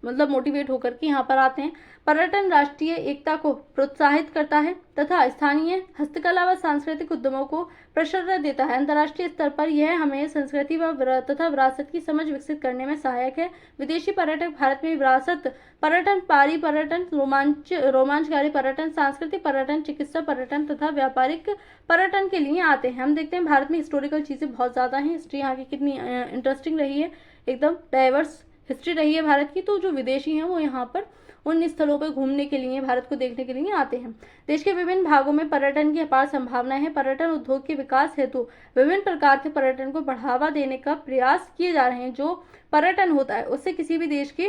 मतलब मोटिवेट होकर के यहाँ पर आते हैं। पर्यटन राष्ट्रीय एकता को प्रोत्साहित करता है तथा स्थानीय हस्तकला व सांस्कृतिक उद्यमों को प्रशय देता है। अंतर्राष्ट्रीय स्तर पर यह हमें संस्कृति तथा विरासत की समझ विकसित करने में सहायक है। विदेशी पर्यटक भारत में विरासत पर्यटन, पारी पर्यटन, रोमांचकारी पर्यटन, सांस्कृतिक पर्यटन, चिकित्सा पर्यटन तथा व्यापारिक पर्यटन के लिए आते हैं। हम देखते हैं भारत में हिस्टोरिकल चीजें बहुत ज्यादा हैं। हिस्ट्री यहाँ की कितनी इंटरेस्टिंग रही है, एकदम डाइवर्स हिस्ट्री रही है भारत की। तो जो विदेशी हैं वो यहाँ पर उन स्थलों पर घूमने के लिए, भारत को देखने के लिए आते हैं। देश के विभिन्न भागों में पर्यटन की अपार संभावनाएं हैं। पर्यटन उद्योग के विकास हेतु विभिन्न प्रकार के पर्यटन को बढ़ावा देने का प्रयास किए जा रहे हैं। जो पर्यटन होता है उससे किसी भी देश की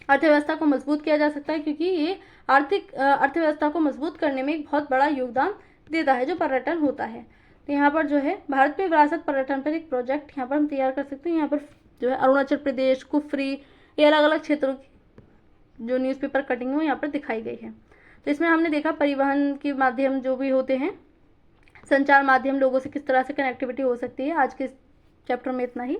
अर्थव्यवस्था को मजबूत किया जा सकता है, क्योंकि ये आर्थिक अर्थव्यवस्था को मजबूत करने में एक बहुत बड़ा योगदान देता है जो पर्यटन होता है। तो यहाँ पर जो है भारत में विरासत पर्यटन पर एक प्रोजेक्ट यहाँ पर हम तैयार कर सकते हैं। यहाँ पर जो है अरुणाचल प्रदेश, कुफरी, ये अलग अलग क्षेत्रों की जो न्यूज़पेपर कटिंग है यहाँ पर दिखाई गई है। तो इसमें हमने देखा परिवहन के माध्यम जो भी होते हैं, संचार माध्यम, लोगों से किस तरह से कनेक्टिविटी हो सकती है। आज के चैप्टर में इतना ही।